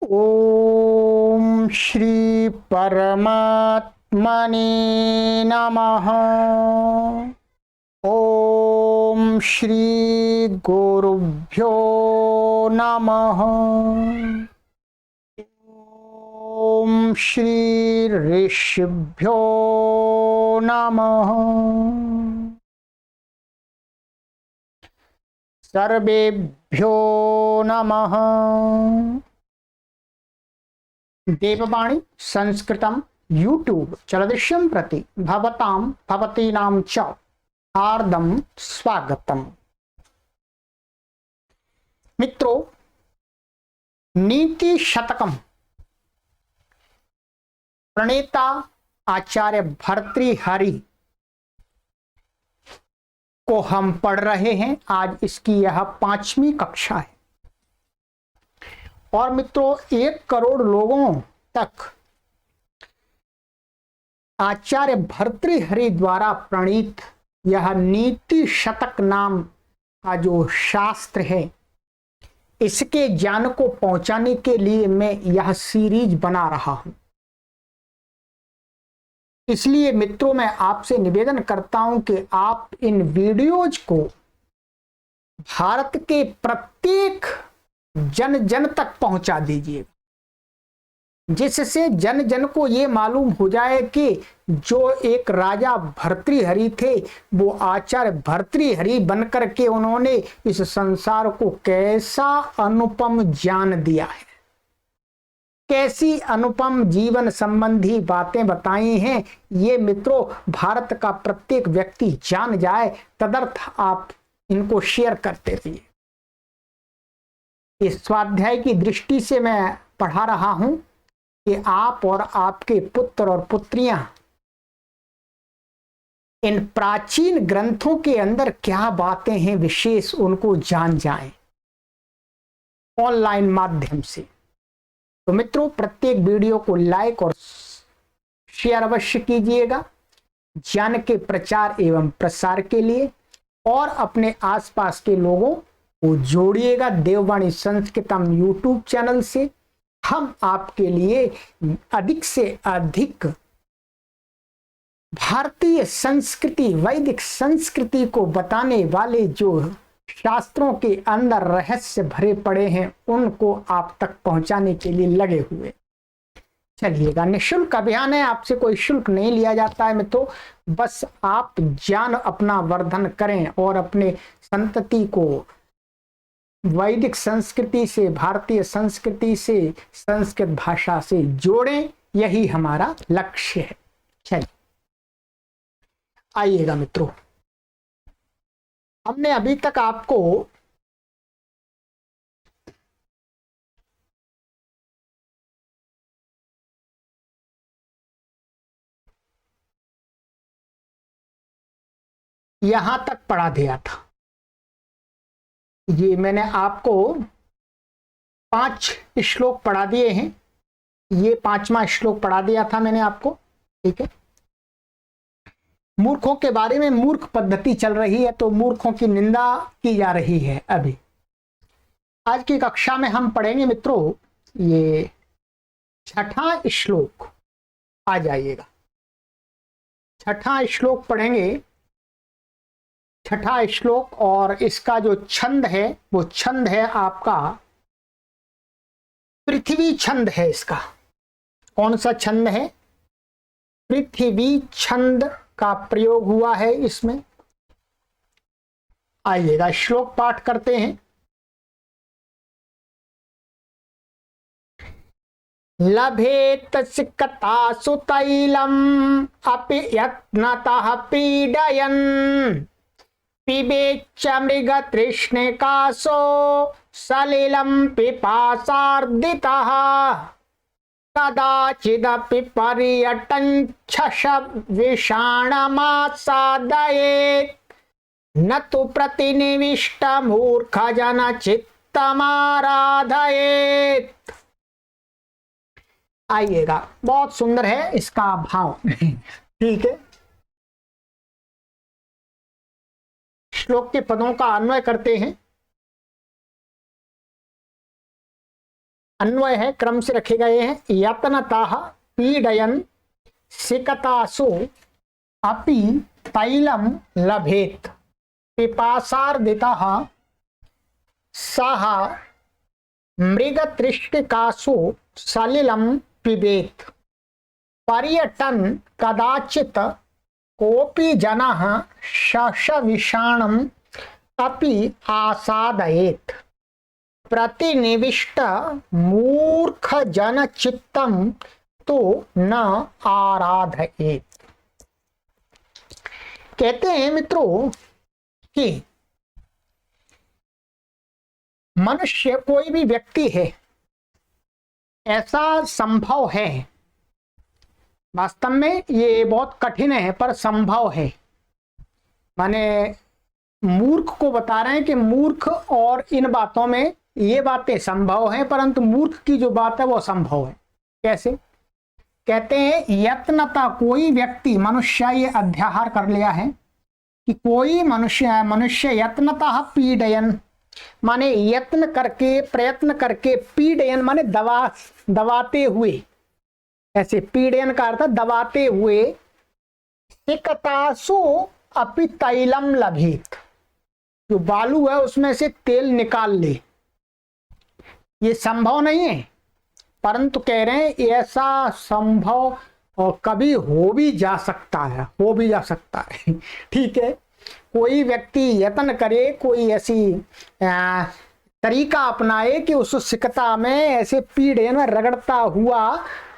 ओम श्री परमात्मने नमः। ओम श्री गुरुभ्यो नमः। ओम श्री ऋषिभ्यो नमः। सर्वेभ्यो नमः। देववाणी संस्कृतम यूट्यूब चलदृश्यम प्रति भवतां भवतीनां च हार्दम स्वागतम। मित्रों, नीति शतकम प्रणेता आचार्य भर्तृहरि को हम पढ़ रहे हैं। आज इसकी यह 5वीं कक्षा है और मित्रों 1 करोड़ लोगों तक आचार्य भर्तृहरि द्वारा प्रणीत यह नीति शतक नाम का जो शास्त्र है, इसके ज्ञान को पहुंचाने के लिए मैं यह सीरीज बना रहा हूं। इसलिए मित्रों, मैं आपसे निवेदन करता हूं कि आप इन वीडियोज को भारत के प्रत्येक जन जन तक पहुंचा दीजिए, जिससे जन जन को ये मालूम हो जाए कि जो एक राजा भर्तृहरि थे, वो आचार्य भर्तृहरि बनकर के उन्होंने इस संसार को कैसा अनुपम ज्ञान दिया है, कैसी अनुपम जीवन संबंधी बातें बताई हैं। ये मित्रों भारत का प्रत्येक व्यक्ति जान जाए, तदर्थ आप इनको शेयर करते रहिए। इस स्वाध्याय की दृष्टि से मैं पढ़ा रहा हूं कि आप और आपके पुत्र और पुत्रियां इन प्राचीन ग्रंथों के अंदर क्या बातें हैं विशेष, उनको जान जाएं ऑनलाइन माध्यम से। तो मित्रों, प्रत्येक वीडियो को लाइक और शेयर अवश्य कीजिएगा ज्ञान के प्रचार एवं प्रसार के लिए, और अपने आसपास के लोगों को जोड़िएगा देववाणी संस्कृतम यूट्यूब चैनल से। हम आपके लिए अधिक से अधिक भारतीय संस्कृति, वैदिक संस्कृति को बताने वाले जो शास्त्रों के अंदर रहस्य भरे पड़े हैं, उनको आप तक पहुंचाने के लिए लगे हुए। चलिएगा, निःशुल्क अभियान है, आपसे कोई शुल्क नहीं लिया जाता है मित्रों। बस आप ज्ञान अपना वर्धन करें और अपने संतति को वैदिक संस्कृति से, भारतीय संस्कृति से, संस्कृत भाषा से जोड़ें, यही हमारा लक्ष्य है। चलिए आइएगा मित्रों, हमने अभी तक आपको यहां तक पढ़ा दिया था। ये मैंने आपको 5 श्लोक पढ़ा दिए हैं। ये 5वां श्लोक पढ़ा दिया था मैंने आपको, ठीक है। मूर्खों के बारे में मूर्ख पद्धति चल रही है, तो मूर्खों की निंदा की जा रही है। अभी आज की कक्षा में हम पढ़ेंगे मित्रों ये 6वां श्लोक। आ जाइएगा, 6वां श्लोक पढ़ेंगे। 6वां श्लोक, और इसका जो छंद है वो छंद है आपका पृथ्वी छंद है। इसका कौन सा छंद है? पृथ्वी छंद का प्रयोग हुआ है इसमें। आइएगा श्लोक पाठ करते हैं। लभेत सिक्कतासु तैलम् अपि यत्नतः पीडयन् पिबेच्च मृगतृष्णिकासो सलिलं पिपासार्दितः कदाचिदपि पर्यटञ्छश विषाणमासादयेत् न तु प्रतिनिविष्टमूर्खजनचित्तमाराधयेत्। आइएगा, बहुत सुंदर है इसका भाव, ठीक है। श्लोक के पदों का अन्वय करते हैं। अन्वय है, क्रम से रखे गए हैं। यत्नतः पीडयन सिकतासु अपि तैलम लभेत, पिपासार्दितः सः मृगतृष्णिकासु सलिलं पिबेत, पर्यटन कदाचित कोऽपि जनः शशविषाणम् अपि आसादयेत्, प्रतिनिविष्ट मूर्ख जन चित्तम तो न आराधयेत्। कहते हैं मित्रों कि मनुष्य, कोई भी व्यक्ति है, ऐसा संभव है, वास्तव में ये बहुत कठिन है पर संभव है, माने मूर्ख को बता रहे हैं कि मूर्ख और इन बातों में ये बातें संभव हैं, परंतु मूर्ख की जो बात है वो असंभव है। कैसे? कहते हैं यत्नता, कोई व्यक्ति, मनुष्य, ये अध्याहार कर लिया है कि कोई मनुष्य यत्नतः पीडयन, माने यत्न करके, प्रयत्न करके, पीडयन माने दबाते हुए, ऐसे पीडयन का अर्थ दबाते हुए, सिकतासु अपि तैलम लभेत, जो बालू है उसमें से तेल निकाल ले, ये संभव नहीं है, परंतु कह रहे हैं ऐसा संभव और कभी हो भी जा सकता है, हो भी जा सकता है। ठीक है, कोई व्यक्ति यत्न करे, कोई ऐसी तरीका अपनाए कि उस सिकता में ऐसे पीड़े में रगड़ता हुआ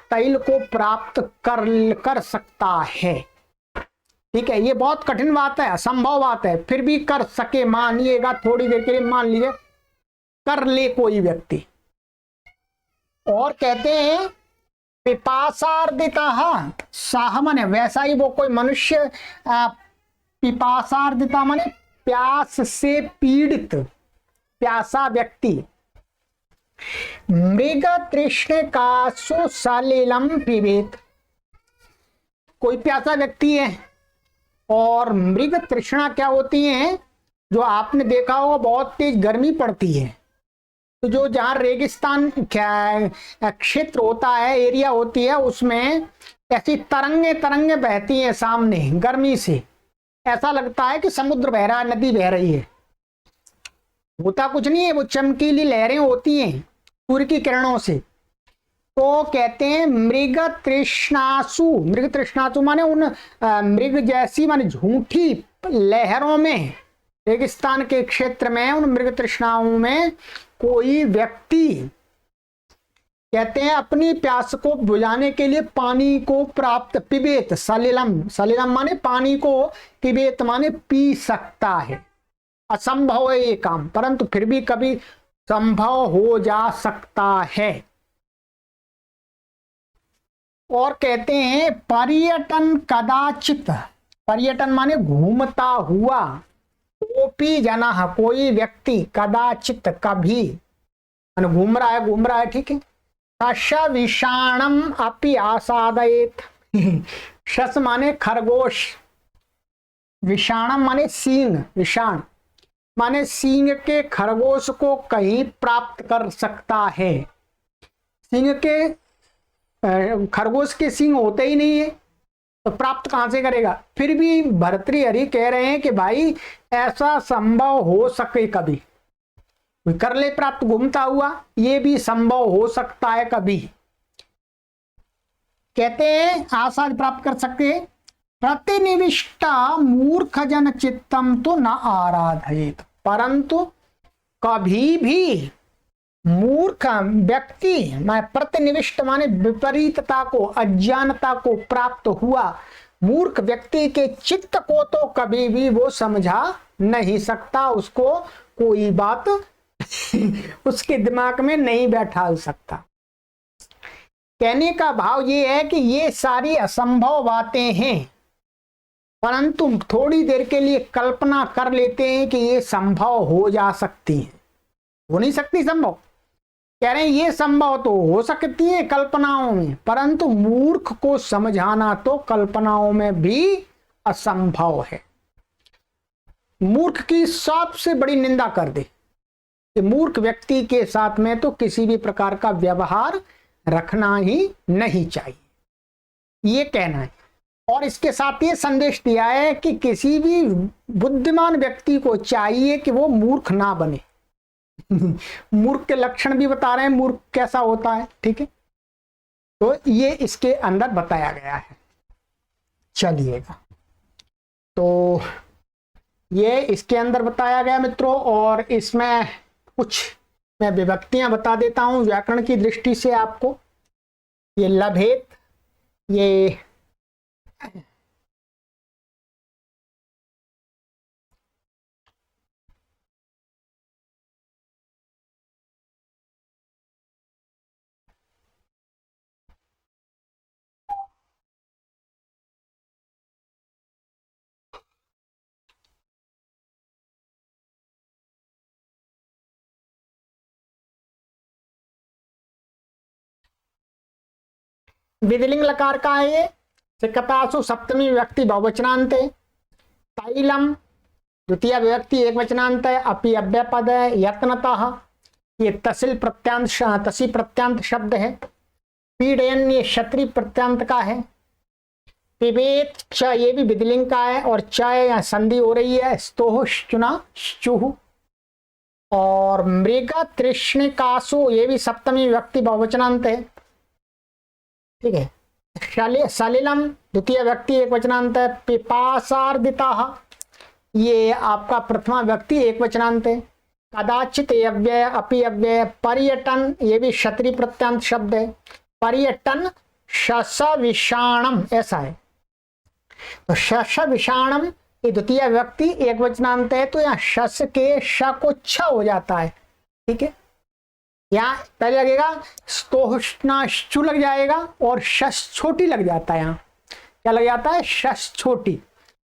तैल को प्राप्त कर सकता है। ठीक है, ये बहुत कठिन बात है, असंभव बात है, फिर भी कर सके, मानिएगा थोड़ी देर के लिए, मान लीजिए कर ले कोई व्यक्ति। और कहते हैं पिपासार्दिता साह, माने वैसा ही वो कोई मनुष्य, पिपासार्दिता माने प्यास से पीड़ित, प्यासा व्यक्ति, मृग तृष्ण का सुसलिलम पिबेत, कोई प्यासा व्यक्ति है और मृग तृष्णा क्या होती है, जो आपने देखा होगा बहुत तेज गर्मी पड़ती है, तो जो जहाँ रेगिस्तान क्षेत्र होता है, एरिया होती है, उसमें ऐसी तरंगे बहती हैं सामने गर्मी से, ऐसा लगता है कि समुद्र बह रहा है, नदी बह रही है, होता कुछ नहीं है, वो चमकीली लहरें होती हैं सूर्य की किरणों से। तो कहते हैं मृग तृष्णासु माने उन मृग जैसी, माने झूठी लहरों में, रेगिस्तान के क्षेत्र में उन मृग तृष्णाओं में कोई व्यक्ति, कहते हैं अपनी प्यास को बुझाने के लिए पानी को प्राप्त, पिबेत, सलिलम माने पानी को, पिबेत माने पी सकता है। असंभव है ये काम, परंतु फिर भी कभी संभव हो जा सकता है। और कहते हैं पर्यटन कदाचित, पर्यटन माने घूमता हुआ, कोपी जना, कोई व्यक्ति, कदाचित कभी, माने घूम रहा है, ठीक है। शश विषाणम अपि आसादयेत, शस माने खरगोश, विषाणम माने सींग, विषाण माने सींग के खरगोश को कहीं प्राप्त कर सकता है। सींग के, खरगोश के सींग होते ही नहीं है तो प्राप्त कहां से करेगा। फिर भी भर्तृहरि कह रहे हैं कि भाई ऐसा संभव हो सके, कभी कर ले प्राप्त घूमता हुआ, ये भी संभव हो सकता है कभी। कहते हैं आशा प्राप्त कर सकते, प्रतिनिविष्टा मूर्ख जन चित्तम तो न आराधयेत, परंतु कभी भी मूर्ख व्यक्ति, मैं प्रतिनिविष्ट माने विपरीतता को, अज्ञानता को प्राप्त हुआ मूर्ख व्यक्ति के चित्त को तो कभी भी वो समझा नहीं सकता, उसको कोई बात उसके दिमाग में नहीं बैठा सकता। कहने का भाव ये है कि ये सारी असंभव बातें हैं, परंतु थोड़ी देर के लिए कल्पना कर लेते हैं कि ये संभव हो जा सकती है। हो नहीं सकती संभव, कह रहे हैं ये संभव तो हो सकती है कल्पनाओं में, परंतु मूर्ख को समझाना तो कल्पनाओं में भी असंभव है। मूर्ख की सबसे बड़ी निंदा कर दे कि मूर्ख व्यक्ति के साथ में तो किसी भी प्रकार का व्यवहार रखना ही नहीं चाहिए, ये कहना है। और इसके साथ ये संदेश दिया है कि किसी भी बुद्धिमान व्यक्ति को चाहिए कि वो मूर्ख ना बने। मूर्ख के लक्षण भी बता रहे हैं, मूर्ख कैसा होता है, ठीक है। तो ये इसके अंदर बताया गया है। चलिएगा, तो ये इसके अंदर बताया गया मित्रों। और इसमें कुछ मैं विभक्तियां बता देता हूं व्याकरण की दृष्टि से आपको। ये लभेत, ये विधिलिंग लकार का है। ये सिक्कतासु सप्तमी विभक्ति बहुवचनांत है। तैलम द्वितीय विभक्ति एक वचनांत है। अपि अव्यय पद है। यत्नतः ये तसिल प्रत्यांत, तसी प्रत्यांत शब्द है। पीड़यन ये क्षत्रि प्रत्यांत का है। पिबेत च ये भी विधिलिंग का है और च या संधि हो रही है। स्तोह चुना चुह। और मृग तृष्णिकासु ये भी सप्तमी विभक्ति बहुवचनांत है, ठीक है। सलिलम द्वितीय व्यक्ति एक वचनांत है। पिपासार्दिता ये आपका प्रथमा व्यक्ति एक वचनांत है। कदाचित अव्यय, अपि अव्यय। पर्यटन ये भी क्षत्रि प्रत्यांत शब्द है। पर्यटन शस विषाणम ऐसा है। तो शस विषाणम ये द्वितीय व्यक्ति एक वचनांत है, तो यहाँ शस के श को छ हो जाता है, ठीक है। यहाँ पहले लगेगा स्तोष्णाश्चु लग जाएगा और शस छोटी लग जाता है। यहाँ क्या लग जाता है? शस छोटी।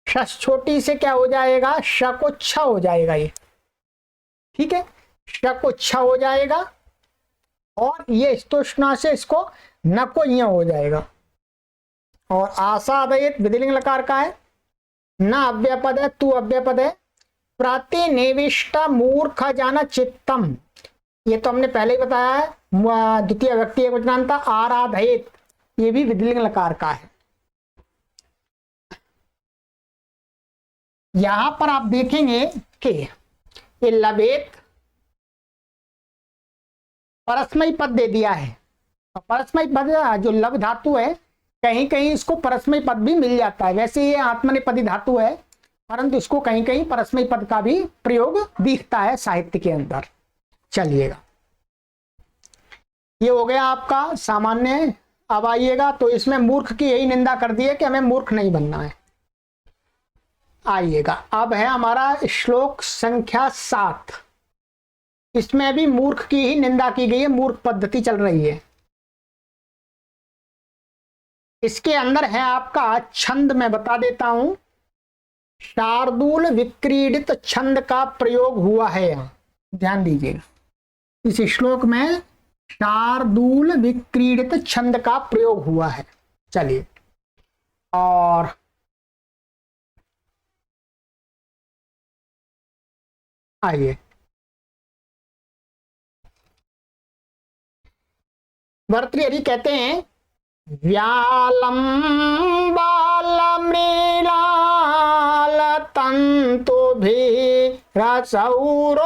शस छोटी से क्या हो जाएगा? श को छ हो जाएगा ये, ठीक है। श को छ हो जाएगा और ये स्तोष्णा से इसको न को य हो जाएगा। और आसादयित विधिलिंग लकार का है। न अव्यय पद है, तू अव्यय पद है। प्रतिनिविष्ट मूर्ख जाना चित्तम ये तो हमने पहले ही बताया है। द्वितीय व्यक्ति एक वचनांत। आराधयेत ये भी विधिलिंग लकार का है। यहां पर आप देखेंगे कि ये लभेत परस्मयी पद दे दिया है। परस्मयी पद जो लभ धातु है, कहीं कहीं इसको परस्मयी पद भी मिल जाता है। वैसे ये आत्मनेपदी धातु है, परंतु इसको कहीं कहीं परस्मयी पद का भी प्रयोग दिखता है साहित्य के अंदर। चलिएगा, ये हो गया आपका सामान्य। अब आइएगा, तो इसमें मूर्ख की यही निंदा कर दी है कि हमें मूर्ख नहीं बनना है। आइएगा, अब है हमारा श्लोक संख्या 7। इसमें भी मूर्ख की ही निंदा की गई है, मूर्ख पद्धति चल रही है। इसके अंदर है आपका छंद, मैं बता देता हूं। शार्दूल विक्रीडित छंद का प्रयोग हुआ है। यहां ध्यान दीजिएगा, इस श्लोक में शार्दूल विक्रीडित छंद का प्रयोग हुआ है। चलिए, और आइए, भर्तृहरि कहते हैं व्यालम बालमृणाल तंतु भी रसौरोद्धुम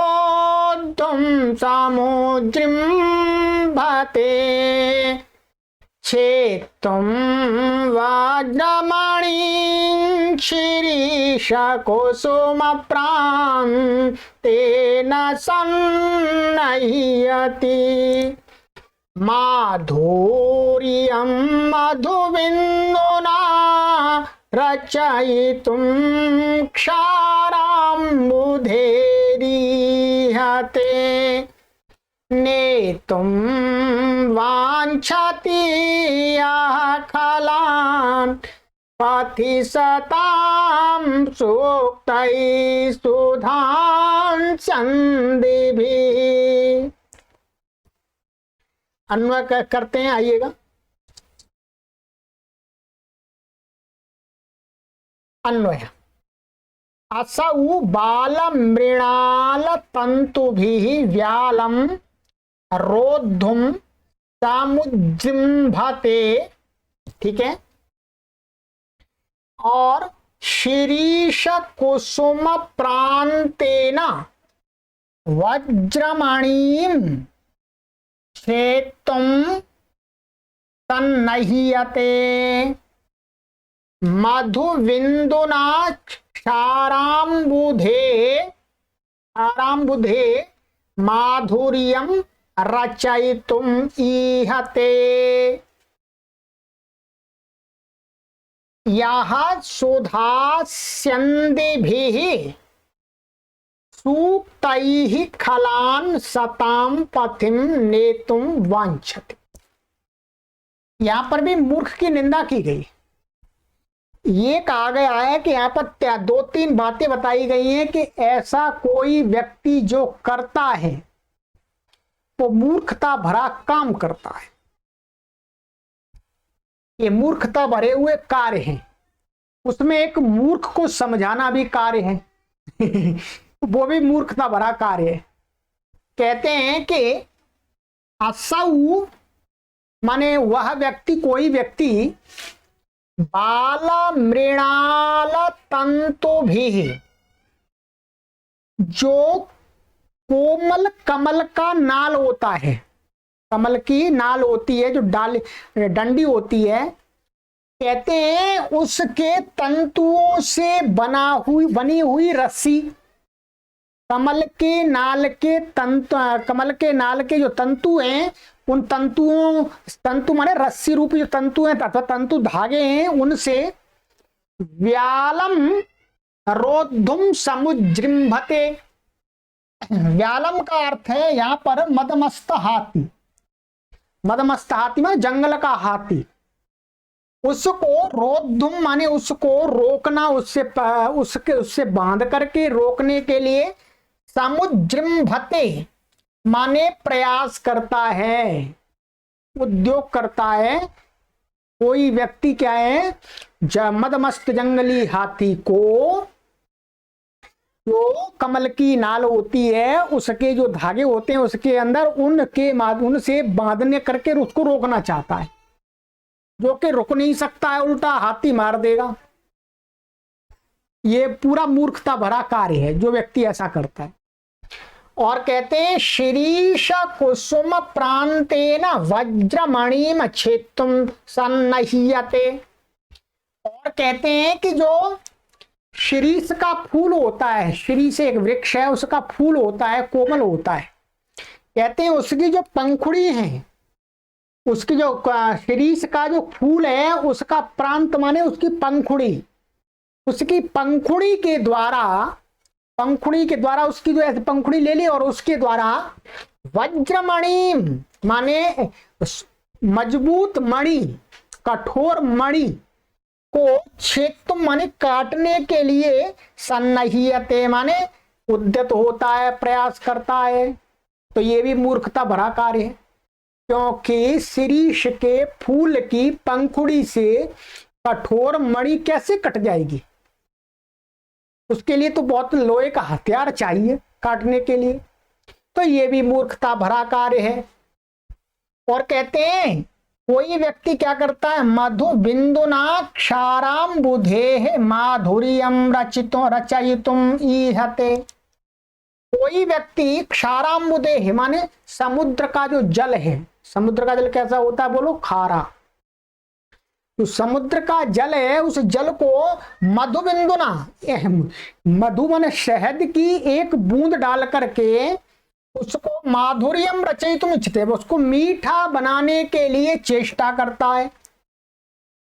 समुद्रिम भते छेत्तुम वज्रमणि शिरीष कुसुम प्रान्तेन सन्नह्यति माधुर्यं मधुबिन्दुना रचयितुं क्षाराम्बुधेरिहते नेतुं वाञ्छति यः खलान् पथि सतां सूक्तैः सुधां सन्धिभिः। अन्वय करते हैं, आइएगा। अन्वय असौ बाल मृणाल तंतुभिः व्यालम रोद्धुम समुजृंभते। ठीक है। और शिरीष कुसुम प्रांतेन वज्रमणिं छेत्तुं सन्नह्यते। मधुविन्दुना क्षाराम्बुधे माधुर्यं रचयितुम् ईहते। यः सुधास्यन्दिभिः सूक्तैः खलान् सतां पथिं नेतुं वाञ्छति। यहां पर भी मूर्ख की निंदा की गई। ये कहा गया है कि यहाँ पर दो तीन बातें बताई गई हैं कि ऐसा कोई व्यक्ति जो करता है वो मूर्खता भरा काम करता है। ये मूर्खता भरे हुए कार्य हैं, उसमें एक मूर्ख को समझाना भी कार्य है वो भी मूर्खता भरा कार्य है। कहते हैं कि असौ माने वह व्यक्ति, कोई व्यक्ति बाल मृणाल तंतुभिः, जो कोमल कमल का नाल होता है, कमल की नाल होती है जो डंडी होती है, कहते हैं उसके तंतुओं से बनी हुई रस्सी, कमल के नाल के जो तंतु हैं, उन तंतु माने रस्सी रूपी जो तंतु हैं तथा तंतु धागे हैं, उनसे व्यालम रोद्धुम समुजृंभते। व्यालम का अर्थ है यहां पर मदमस्त हाथी। मदमस्त हाथी माने जंगल का हाथी। उसको रोद्धुम माने उसको रोकना, उससे बांध करके रोकने के लिए समुजृंभते माने प्रयास करता है, उद्योग करता है। कोई व्यक्ति क्या है, मदमस्त जंगली हाथी को जो कमल की नाल होती है, उसके जो धागे होते हैं उसके अंदर उनसे बांधने करके उसको रोकना चाहता है, जो कि रुक नहीं सकता है, उल्टा हाथी मार देगा। ये पूरा मूर्खता भरा कार्य है जो व्यक्ति ऐसा करता है। और कहते हैं शिरीष कुसुम प्रांतेन वज्रमणिम छेत्तुं सन्नह्यते। और कहते हैं कि जो शिरीष का फूल होता है, शिरीष एक वृक्ष है, उसका फूल होता है, कोमल होता है। कहते हैं उसकी जो पंखुड़ी है, उसकी जो शिरीष का जो फूल है, उसका प्रांत माने उसकी पंखुड़ी, उसकी पंखुड़ी के द्वारा उसकी जो ऐसे पंखुड़ी ले ली और उसके द्वारा वज्रमणि माने मजबूत मणि, कठोर मणि को छेद माने काटने के लिए सन्नह्यते माने उद्यत होता है, प्रयास करता है। तो ये भी मूर्खता भरा कार्य है, क्योंकि शिरीष के फूल की पंखुड़ी से कठोर मणि कैसे कट जाएगी? उसके लिए तो बहुत लोहे का हथियार चाहिए काटने के लिए। तो ये भी मूर्खता भरा कार्य है। और कहते हैं कोई व्यक्ति क्या करता है, मधु बिंदुना क्षाराम्बुधे माधुर्यम रचयितुम ईहते। कोई व्यक्ति क्षाराम्बुधे माने समुद्र का जो जल है, समुद्र का जल कैसा होता है बोलो? खारा। तो समुद्र का जल है, उस जल को मधु बिंदुना, मधु माने शहद की एक बूंद डाल करके उसको माधुर्यम रचयितुम इच्छते, उसको मीठा बनाने के लिए चेष्टा करता है।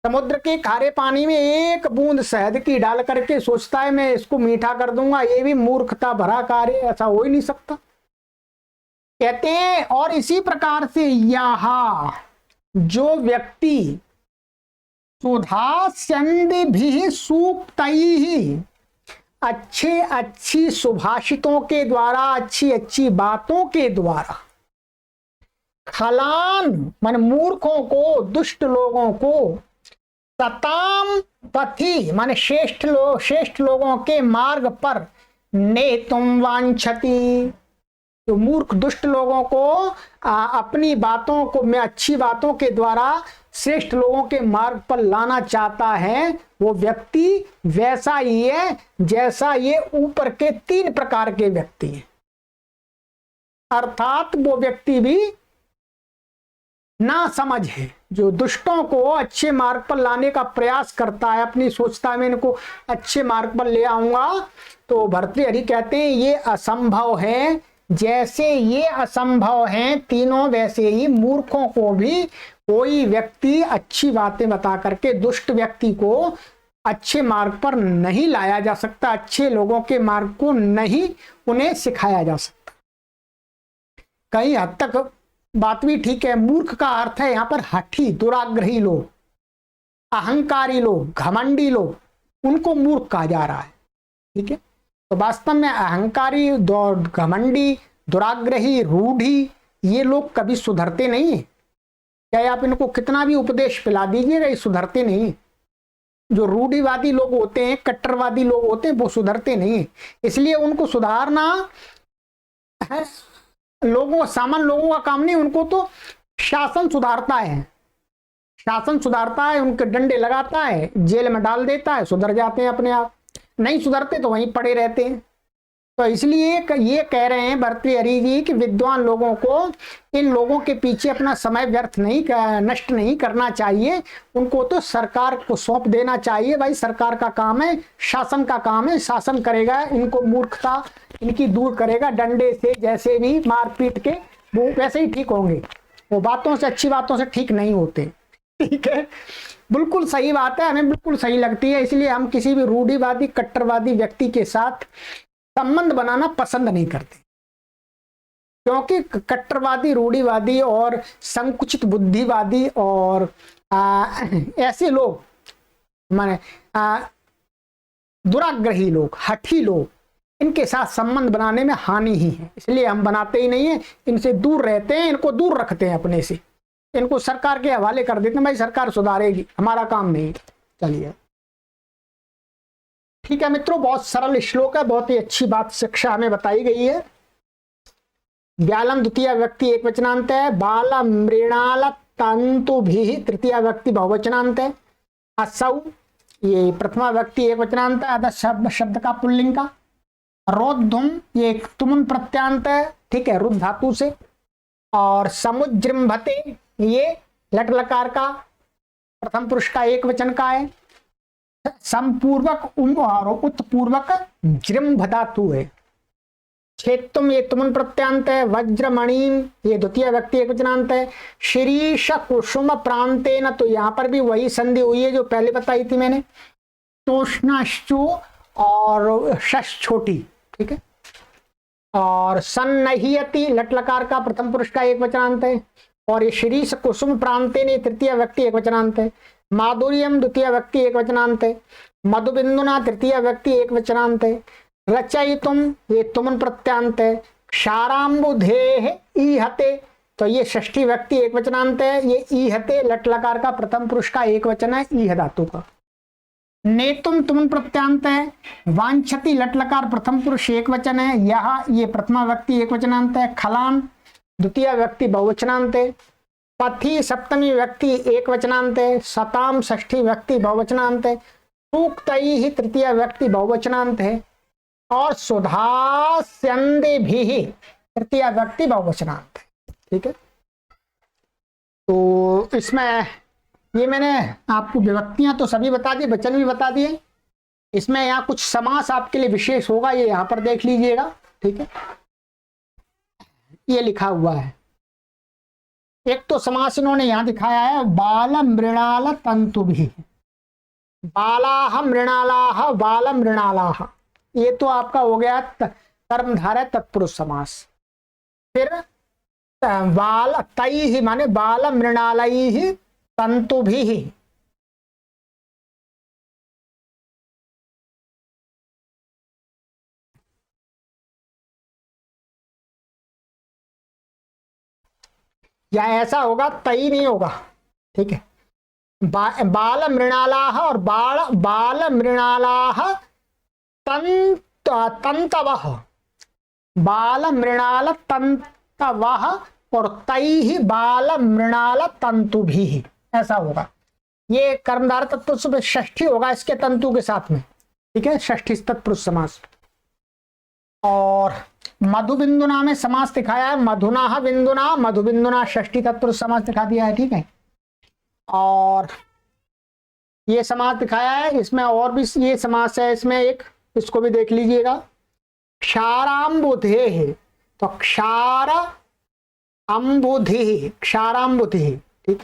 समुद्र के खारे पानी में एक बूंद शहद की डाल करके सोचता है मैं इसको मीठा कर दूंगा। ये भी मूर्खता भरा कार्य, ऐसा हो ही नहीं सकता। कहते हैं और इसी प्रकार से यहाँ जो व्यक्ति सुधास्यन्दिभिः सूक्तैः अच्छी सुभाषितों के द्वारा, अच्छी बातों के द्वारा, खलान मन मूर्खों को, दुष्ट लोगों को, सताम पथि माने श्रेष्ठ लोगों के मार्ग पर नेतुम वांछति। तो मूर्ख दुष्ट लोगों को अपनी बातों को में अच्छी बातों के द्वारा श्रेष्ठ लोगों के मार्ग पर लाना चाहता है, वो व्यक्ति वैसा ही है जैसा ये ऊपर के 3 प्रकार के व्यक्ति हैं। अर्थात वो व्यक्ति भी ना समझ है, जो दुष्टों को अच्छे मार्ग पर लाने का प्रयास करता है, अपनी सोचता है मैं इनको अच्छे मार्ग पर ले आऊंगा, तो भर्तृहरि कहते हैं ये असंभव है। जैसे ये असंभव हैं तीनों, वैसे ही मूर्खों को भी कोई व्यक्ति अच्छी बातें बता करके दुष्ट व्यक्ति को अच्छे मार्ग पर नहीं लाया जा सकता, अच्छे लोगों के मार्ग को नहीं उन्हें सिखाया जा सकता। कई हद तक बात भी ठीक है। मूर्ख का अर्थ है यहां पर हठी, दुराग्रही लोग, अहंकारी लोग, घमंडी लोग, उनको मूर्ख कहा जा रहा है। ठीक है, तो वास्तव में अहंकारी, घमंडी, दुराग्रही, रूढ़ी, ये लोग कभी सुधरते नहीं है। चाहे आप इनको कितना भी उपदेश पिला दीजिएगा, ये सुधरते नहीं है। जो रूढ़िवादी लोग होते हैं, कट्टरवादी लोग होते हैं, वो सुधरते नहीं है। इसलिए उनको सुधारना है लोगों, सामान्य लोगों का काम नहीं, उनको तो शासन सुधारता है, शासन सुधारता है, उनके डंडे लगाता है, जेल में डाल देता है, सुधर जाते हैं अपने आप। नहीं सुधरते तो वहीं पड़े रहते हैं। तो इसलिए ये कह रहे हैं भर्तृहरि जी कि विद्वान लोगों को इन लोगों के पीछे अपना समय व्यर्थ नहीं, नष्ट नहीं करना चाहिए। उनको तो सरकार को सौंप देना चाहिए। भाई सरकार का काम है, शासन का काम है, शासन करेगा, इनको मूर्खता इनकी दूर करेगा, डंडे से जैसे भी मार पीट के वो वैसे ही ठीक होंगे। वो बातों से, अच्छी बातों से ठीक नहीं होते। ठीक है, बिल्कुल सही बात है, हमें बिल्कुल सही लगती है। इसलिए हम किसी भी रूढ़िवादी, कट्टरवादी व्यक्ति के साथ संबंध बनाना पसंद नहीं करते, क्योंकि कट्टरवादी, रूढ़िवादी और संकुचित बुद्धिवादी और ऐसे लोग, माने दुराग्रही लोग, हठी लोग, इनके साथ संबंध बनाने में हानि ही है। इसलिए हम बनाते ही नहीं है, इनसे दूर रहते हैं, इनको दूर रखते हैं अपने से, इनको सरकार के हवाले कर देते हैं। भाई सरकार सुधारेगी, हमारा काम नहीं। चलिए ठीक है मित्रों, बहुत सरल श्लोक है, बहुत ही अच्छी बात शिक्षा हमें बताई गई है। व्यालम द्वितीय व्यक्ति एक वचनांत है, बाल मृणाल तंतु भी तृतीय व्यक्ति बहुवचनांत है, असौ ये प्रथमा व्यक्ति एक वचनांत है, अद शब्द का पुल्लिंग का, रोद्धुम ये तुमुन प्रत्यांत है, ठीक है, रुद्ध धातु से, और समुज्जृंभते ये लट लकार का प्रथम पुरुष का एक वचन का है, समपूर्वक और उत्पूर्वक जृंभ धातु है, छेत्तुम ये तुमन प्रत्यांत है, वज्रमणिम ये द्वितीय व्यक्ति एक वचनांत है, शीरीष कुसुम प्रांते न, तो यहां पर भी वही संधि हुई है जो पहले बताई थी मैंने, तोष्णाश्चु और शश छोटी, ठीक है, और सन्नहियति लट लकार का प्रथम पुरुष का एक वचनांत है, और ये शीरीष कुसुम प्रांते ने तृतीय व्यक्ति एक वचनांत है, माधुर्यम द्वितीय व्यक्ति एक वचनांत है, मधुबिंदुना तृतीय व्यक्ति एक वचनांत है, रचयितुम ये तुमन प्रत्यांत है, क्षाराम्बुधेः ईहते तो ये षष्ठी व्यक्ति एक वचनांत है, ये ईहते लट लकार का प्रथम पुरुष का एक वचन है ईह धातु का, नेतुम तुमन प्रत्यांत है, वांछति लट लकार प्रथम पुरुष एक वचन है, यह ये प्रथमा व्यक्ति एक वचनांत है, खलान द्वितीय व्यक्ति बहुवचनांत है, पथि सप्तमी व्यक्ति एक वचनांत है, सताम षष्ठी व्यक्ति बहुवचनांत है, सूक्तई ही तृतीय व्यक्ति बहुवचनांत है, और सुधास्यन्दे भी तृतीय व्यक्ति बहुवचनांत है। ठीक है, तो इसमें ये मैंने आपको विभक्तियां तो सभी बता दी, वचन भी बता दिए। इसमें यहाँ कुछ समास आपके लिए विशेष होगा, ये यहाँ पर देख लीजिएगा। ठीक है, ये लिखा हुआ है, एक तो समास इन्होंने यहां दिखाया है, बाल मृणाल तंतु भी, बालाह मृणालाह बाल मृणालाह, ये तो आपका हो गया कर्मधारय तत्पुरुष समास। फिर बाल तई ही माने बाल मृणालई ही तंतु भी ही, या ऐसा होगा तई नहीं होगा। ठीक है, बाल मृणालाः और बाल मृणालाः तंतवः, बाल मृणाल तंतवः और तैः बाल मृणाल तंतुभिः, ऐसा होगा। ये कर्मधारय तत्पुरुष में षष्ठी होगा इसके तंतु के साथ में, ठीक है, षष्ठी तत्पुरुष समास। और मधुबिंदुना में समास दिखाया है, मधुना बिंदुना, मधुबिंदुना षष्ठी तत्पुरुष समास दिखा दिया है, ठीक है। और ये समास दिखाया है, इसमें और भी ये समास है, इसमें एक, इसको भी देख लीजिएगा। क्षाराम्बुधे है तो क्षार अम्बुधि, क्षाराम्बुधि, ठीक।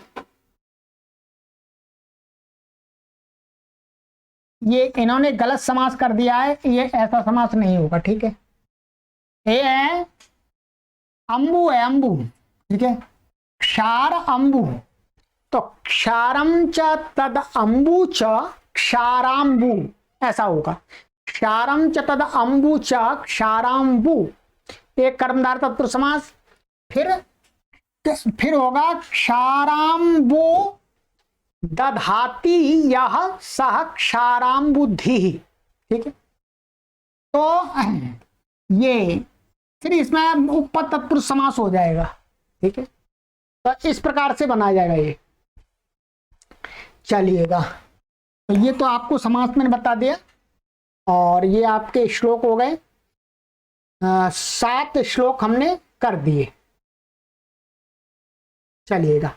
ये इन्होंने गलत समास कर दिया है, ये ऐसा समास नहीं होगा, ठीक है। ये है अंबु, है अंबु, ठीक है, क्षार अंबु, तो क्षारम च तद अंबु च क्षाराम्बु, ऐसा होगा। क्षारम च तद अंबु च क्षाराम्बु, एक कर्मधारय तत्पुरुष समास। फिर होगा क्षाराम्बु दधाति यह सह क्षाराम्बुधि, ठीक है। तो ये फिर इसमें उपपद तत्पुरुष समास हो जाएगा, ठीक है। तो इस प्रकार से बनाया जाएगा ये, चलिएगा। तो ये तो आपको समास मैंने बता दिया, और ये आपके श्लोक हो गए, 7 श्लोक हमने कर दिए। चलिएगा,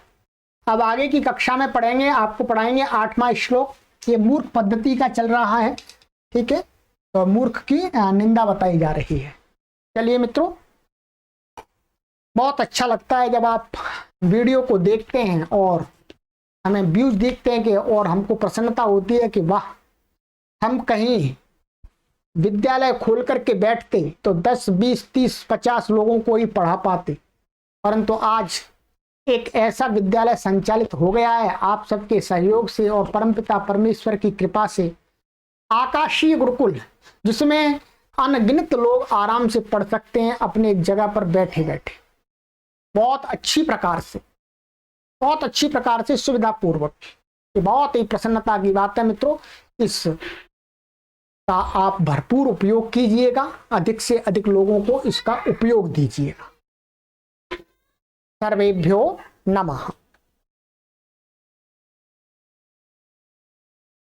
अब आगे की कक्षा में पढ़ेंगे, आपको पढ़ाएंगे 8वां श्लोक। ये मूर्ख पद्धति का चल रहा है, ठीक है, तो मूर्ख की निंदा बताई जा रही है। चलिए मित्रों, बहुत अच्छा लगता है जब आप वीडियो को देखते हैं और हमें व्यूज देखते हैं कि, और हमको प्रसन्नता होती है कि वाह, हम कहीं विद्यालय खोल करके बैठते तो 10, 20, 30, 50 लोगों को ही पढ़ा पाते, परंतु आज एक ऐसा विद्यालय संचालित हो गया है आप सबके सहयोग से और परमपिता परमेश्वर की कृपा से, आकाशीय गुरुकुल, जिसमें अनगिनत लोग आराम से पढ़ सकते हैं अपने एक जगह पर बैठे बैठे, बहुत अच्छी प्रकार से, बहुत अच्छी प्रकार से, सुविधा पूर्वक। ये बहुत ही प्रसन्नता की बात है मित्रों। इस का आप भरपूर उपयोग कीजिएगा, अधिक से अधिक लोगों को इसका उपयोग दीजिएगा। सर्वेभ्यो नमः।